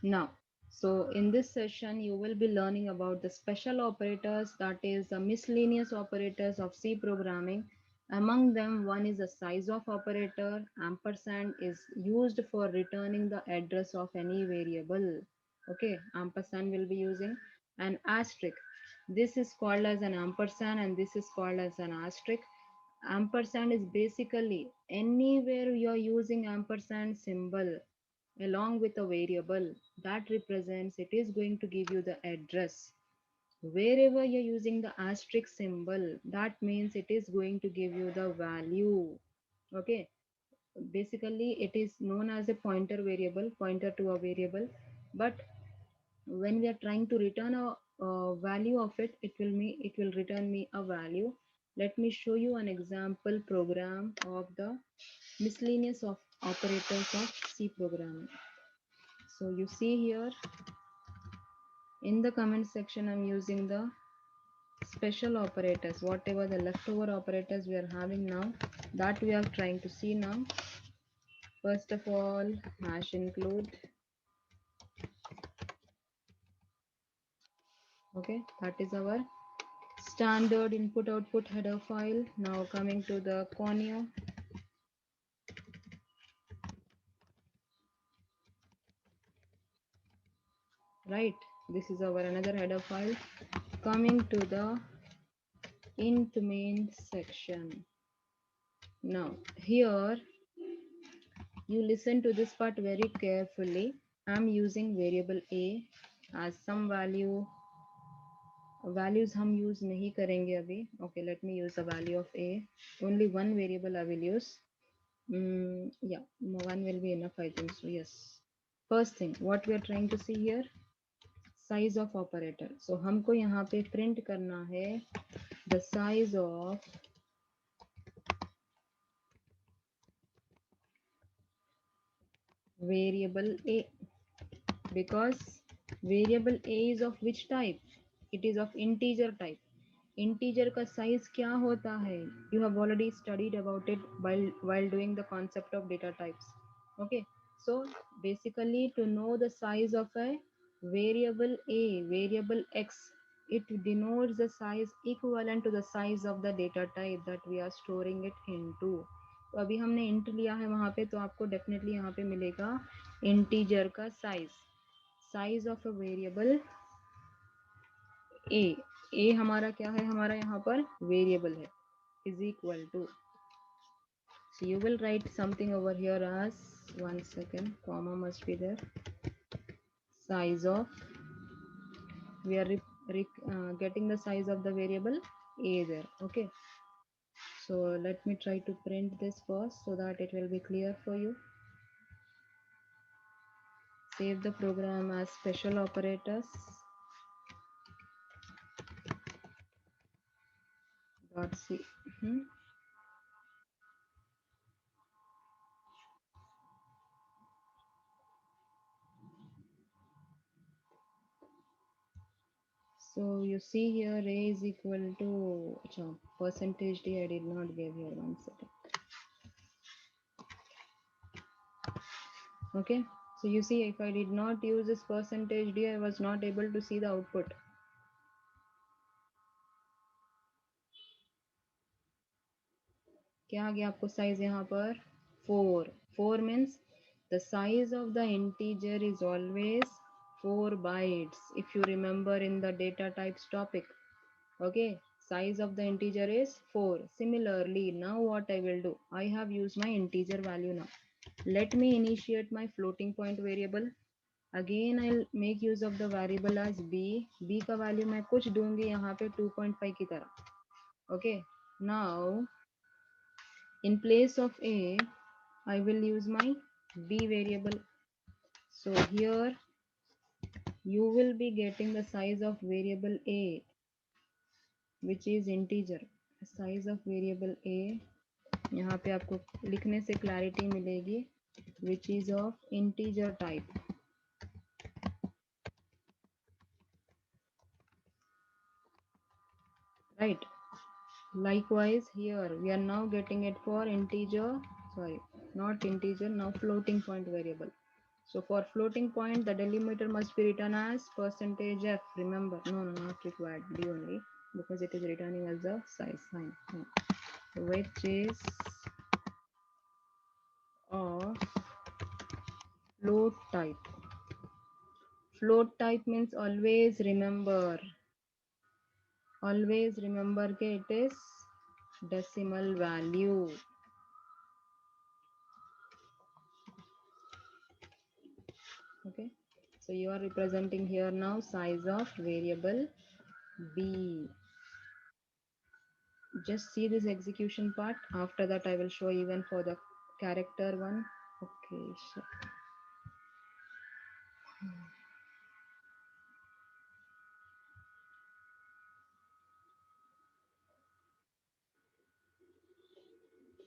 Now, so in this session, you will be learning about the special operators, that is the miscellaneous operators of C programming. Among them, one is the size of operator. Ampersand is used for returning the address of any variable. Okay, ampersand will be using an asterisk. This is called as an ampersand and this is called as an asterisk. Ampersand is basically anywhere you are using ampersand symbol along with a variable that represents, it is going to give you the address. Wherever you're using the asterisk symbol, that means it is going to give you the value. Okay, basically it is known as a pointer variable, pointer to a variable. But when we are trying to return a value of it, it will return me a value. Let me show you an example program of the miscellaneous of operators of C programming. So you see here in the comment section, I'm using the special operators, whatever the leftover operators we are having now, that we are trying to see now. First of all, hash include. Okay, that is our standard input output header file. Now coming to the conio. Right, this is our another header file. Coming to the int main section. Now here you listen to this part very carefully. I'm using variable a as some value. Values हम use नहीं करेंगे अभी. Okay, let me use the value of a. Only one variable I will use. Yeah, one will be enough, I think so. Yes. First thing, what we are trying to see here, size of operator. So हमको यहाँ पे print करना है the size of variable a, because variable a is of which type? It is of integer type. Integer का size क्या होता है? You have already studied about it while doing the concept of data types. Okay, so basically to know the size of a variable a, variable x, it denotes the size equivalent to the size of the data type that we are storing it into. तो अभी हमने int लिया है वहाँ पे, तो आपको definitely यहाँ पे मिलेगा integer का size of a variable a. a हमारा क्या है, हमारा यहाँ पर वेरिएबल है, is equal to, so you will write something over here as, one second, comma must be there, size of, we are getting the size of the variable a there. Okay, so let me try to print this first so that it will be clear for you. Save the program as special operators dot c. So you see here a is equal to percentage d. I did not give here, one second. Okay, so you see if I did not use this percentage d, I was not able to see the output. क्या आ गया आपको size यहाँ पर 4. 4 means the size of the integer is always 4 bytes, if you remember in the data types topic. Okay, size of the integer is 4. Similarly, now what I will do, I have used my integer value. Now let me initiate my floating point variable. Again I'll make use of the variable as b. b का value मैं कुछ दूंगी यहाँ पे 2.5 की तरह. Okay, now in place of a, I will use my b variable. So here you will be getting the size of variable a, which is integer. Size of variable a, यहाँ पे आपको लिखने से clarity मिलेगी, which is of integer type. Right. Likewise here we are now getting it for integer, sorry, not integer, now floating point variable. So for floating point, the delimiter must be written as percentage f. Remember, no, not required. D only, because it is returning as a size sign. No. Which is of float type. Float type means always remember that it is decimal value. Okay, so you are representing here now size of variable b. Just see this execution part. After that I will show even for the character one. Okay, sure.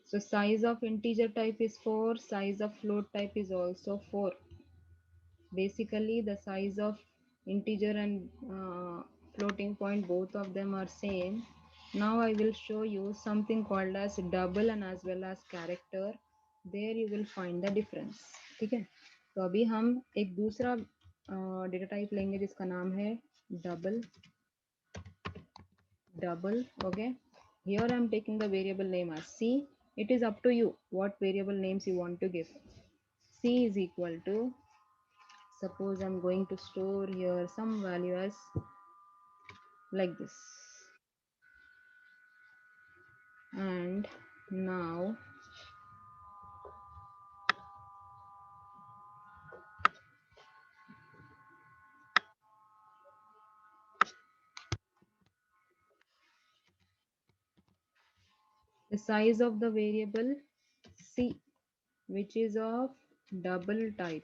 So size of integer type is 4, size of float type is also 4. Basically the size of integer and floating point, both of them are same. Now I will show you something called as double and as well as character. There you will find the difference. ठीक है, तो अभी हम एक दूसरा data type लेंगे जिसका नाम है double. Okay, here I am taking the variable name as c. It is up to you what variable names you want to give. C is equal to, suppose I'm going to store here some value as like this. And now the size of the variable c, which is of double type.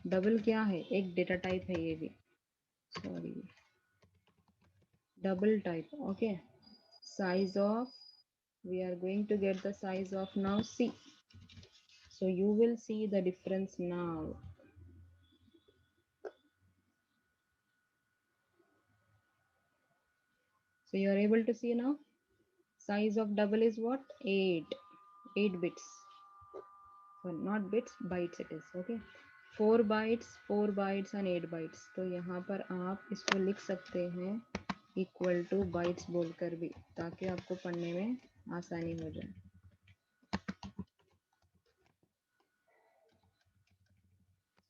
double क्या है, एक data type है ये भी, sorry, double type. Okay, size of, we are going to get the size of now c. So you will see the difference now. So you are able to see now. Size of double is what? 8 bits. So not bits, bytes it is. Okay, 4 bytes and 8 bytes. तो यहाँ पर आप इसको लिख सकते हैं equal two bytes बोलकर भी, ताकि आपको पढ़ने में आसानी हो जाए.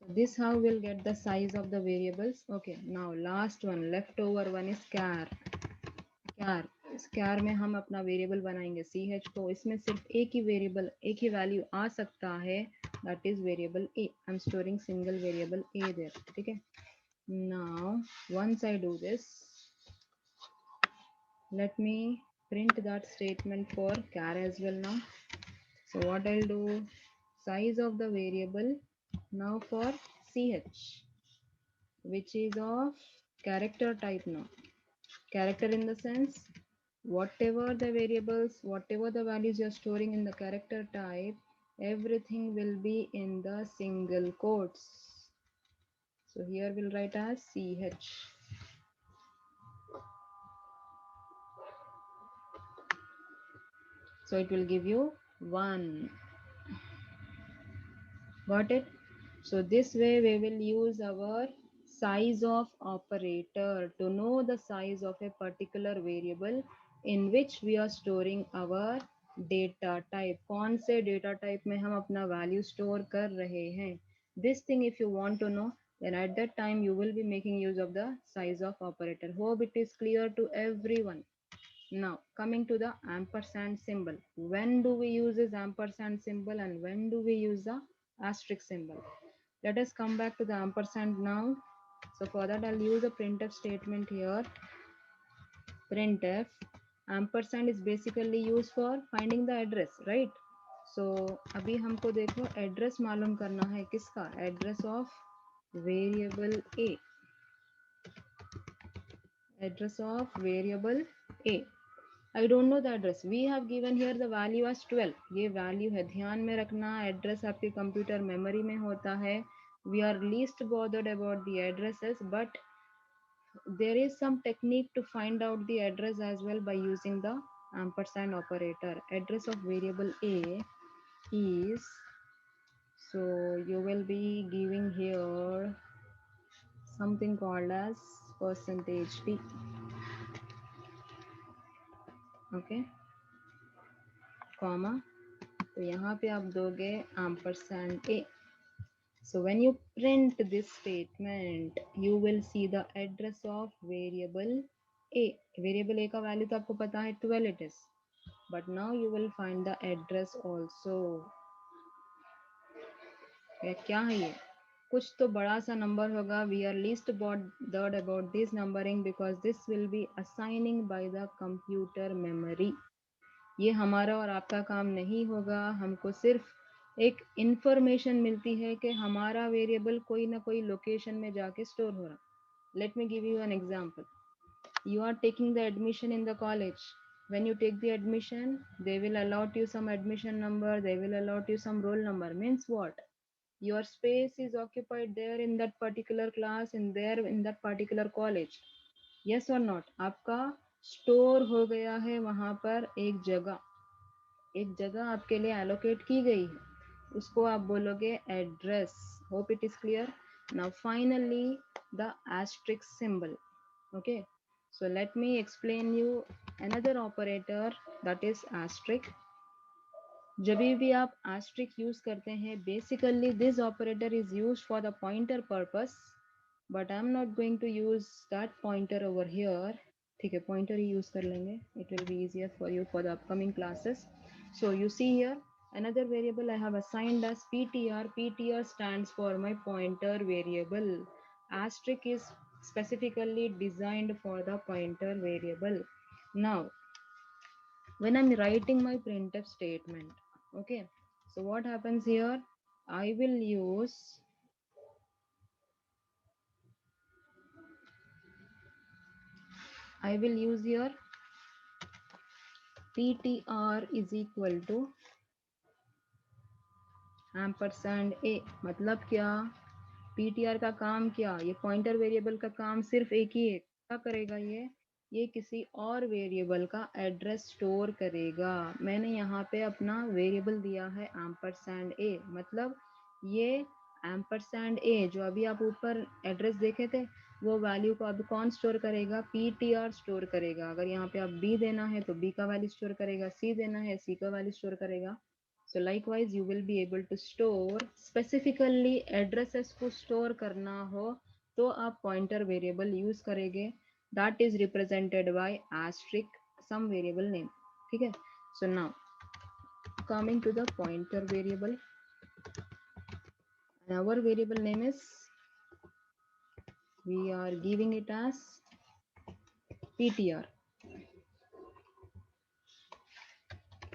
So this how we'll get the size of the variables. Okay, now last one, leftover one is char. इस char में हम अपना वेरिएबल बनाएंगे ch को. इसमें सिर्फ एक ही वेरिएबल, एक ही वैल्यू आ सकता है, that is variable a. I'm storing single variable a there. ठीक है. Now once I do this, let me print that statement for char as well now. So what I'll do, size of the variable now for ch, which is of character type now. Character in the sense, whatever the variables, whatever the values you're storing in the character type, everything will be in the single quotes. So here we'll write as ch. So it will give you 1. Got it? So this way we will use our size of operator to know the size of a particular variable in which we are storing our data type. कौन से data type में हम अपना value store कर रहे हैं. This thing if you want to know, then at that time you will be making use of the size of operator. Hope it is clear to everyone. Now coming to the ampersand symbol. When do we use this ampersand symbol and when do we use the asterisk symbol? Let us come back to the ampersand now. So for that I'll use a printf statement here. Printf ampersand is basically used for finding the address, right? So अभी हमको देखो address मालूम करना है किसका, address of variable a. Address of variable a. I don't know the address. We have given here the value as 12. ये value है, ध्यान में रखना. Address आपके computer memory में होता है. We are least bothered about the addresses, but there is some technique to find out the address as well by using the ampersand operator. Address of variable a is So you will be giving here something called as percentage p. Okay, comma, तो यहाँ पे आप दोगे ampersand a. So when you print this statement, you will see the address of variable a. Variable a का value तो आपको पता है 12 it is. But now you will find the address also. क्या है ये? कुछ तो बड़ा सा नंबर होगा. We are least bothered about this numbering because this will be assigning by the computer memory. ये हमारा और आपका काम नहीं होगा. हमको सिर्फ एक इंफॉर्मेशन मिलती है कि हमारा वेरिएबल कोई ना कोई लोकेशन में जाके स्टोर हो रहा. Let me give you an example. You are taking the admission in the college. When you take the admission, they will allot you some admission number, they will allot you some roll number. Means what? Your space is occupied there in that particular class, in that particular college. Yes or not? आपका store हो गया है वहां पर एक जगह आपके लिए एलोकेट की गई है. उसको आप बोलोगे address. Hope it is clear. Now finally the asterisk symbol. Okay, so let me explain you another operator, that is asterisk. जब भी आप asterisk यूज करते हैं, basically this operator is used for the pointer purpose, but I'm not going to use that pointer over here. ठीक है, pointer ही use कर लेंगे. It will be easier for you for the upcoming classes. So you see here another variable I have assigned as ptr. Ptr stands for my pointer variable. Asterisk is specifically designed for the pointer variable. Now when I'm writing my printf statement, okay, so what happens here? I will use here ptr is equal to ampersand a. मतलब क्या? ptr का काम क्या? ये pointer variable का काम सिर्फ एक ही है. क्या करेगा ये किसी और वेरिएबल का एड्रेस स्टोर करेगा. मैंने यहाँ पे अपना वेरिएबल दिया है ampersand a. मतलब ये ampersand a जो अभी आप ऊपर एड्रेस देखे थे, वो वैल्यू को अभी कौन स्टोर करेगा? ptr स्टोर करेगा. अगर यहाँ पे आप b देना है तो b का वैल्यू स्टोर करेगा, c देना है c का वैल्यू स्टोर करेगा. So likewise you will be able to store specifically addresses को store करना हो तो आप pointer variable use करेंगे. That is represented by asterisk some variable name. ठीक है. So now coming to the pointer variable, and our variable name is, we are giving it as ptr.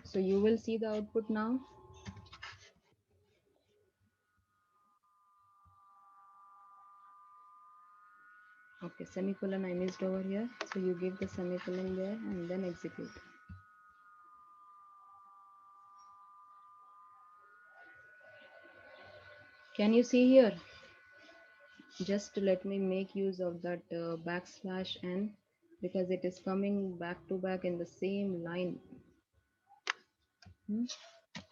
So you will see the output now. Okay, semicolon I missed over here, so you give the semicolon there and then execute. Can you see here? Just let me make use of that backslash n because it is coming back to back in the same line.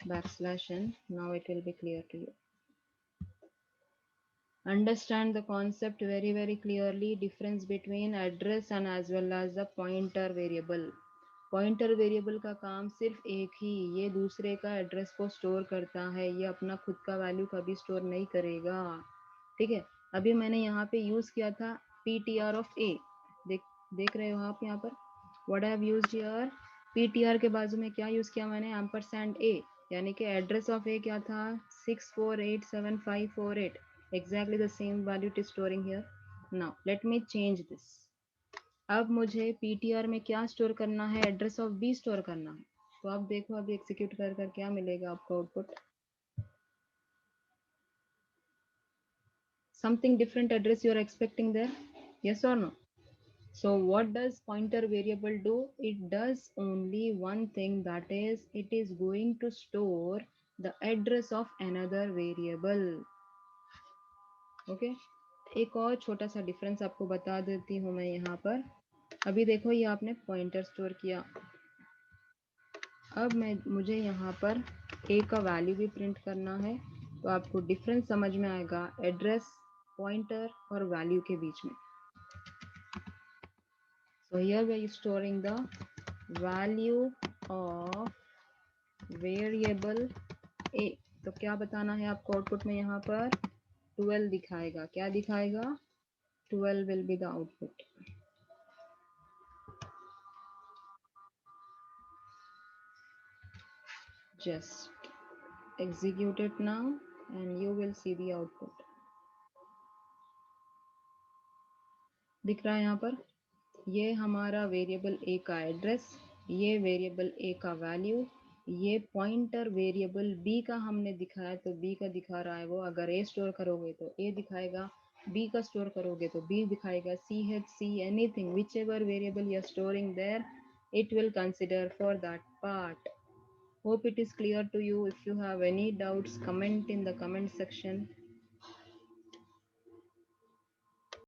Backslash n. Now it will be clear to you. Understand the concept very clearly. Difference between address and as well as the pointer variable. Pointer variable का काम सिर्फ एक ही, ये दूसरे का address को store करता है. ये अपना खुद का वैल्यू कभी स्टोर नहीं करेगा. ठीक है. अभी मैंने यहाँ पे यूज किया था ptr of a. देख रहे हो आप यहाँ पर what I have used here? ptr के बाजू में क्या यूज किया मैंने? ampersand a. यानी कि एड्रेस ऑफ a क्या था? 64874548. exactly the same value it is storing here. Now let me change this. अब मुझे ptr में क्या स्टोर करना है? एड्रेस ऑफ b स्टोर करना है. तो आप देखो अभी एग्जीक्यूट कर क्या मिलेगा आपको output. Something different address you are expecting there? Yes or no? So what does pointer variable do? It does only one thing, that is it is going to store the address of another variable. Okay, एक और छोटा सा difference आपको बता देती हूँ मैं यहाँ पर. अभी देखो ये आपने पॉइंटर स्टोर किया. अब मुझे यहाँ पर a का वैल्यू भी प्रिंट करना है तो आपको डिफरेंस समझ में आएगा एड्रेस, पॉइंटर और वैल्यू के बीच में. So here we are storing the value of variable a. तो क्या बताना है आपको आउटपुट में, यहाँ पर 12 दिखाएगा. क्या दिखाएगा? 12 will be the output. Just execute it now and you will see the output. दिख रहा है यहाँ पर? ये हमारा वेरिएबल ए का एड्रेस, ये वेरिएबल ए का वैल्यू, ये पॉइंटर वेरिएबल बी का हमने दिखाया तो बी का दिखा रहा है वो. अगर ए स्टोर करोगे तो ए दिखाएगा, बी का स्टोर करोगे तो बी दिखाएगा. C H C anything which ever variable you are storing there it will consider for that part. Hope it is clear to you. If you have any doubts, comment in the comment section.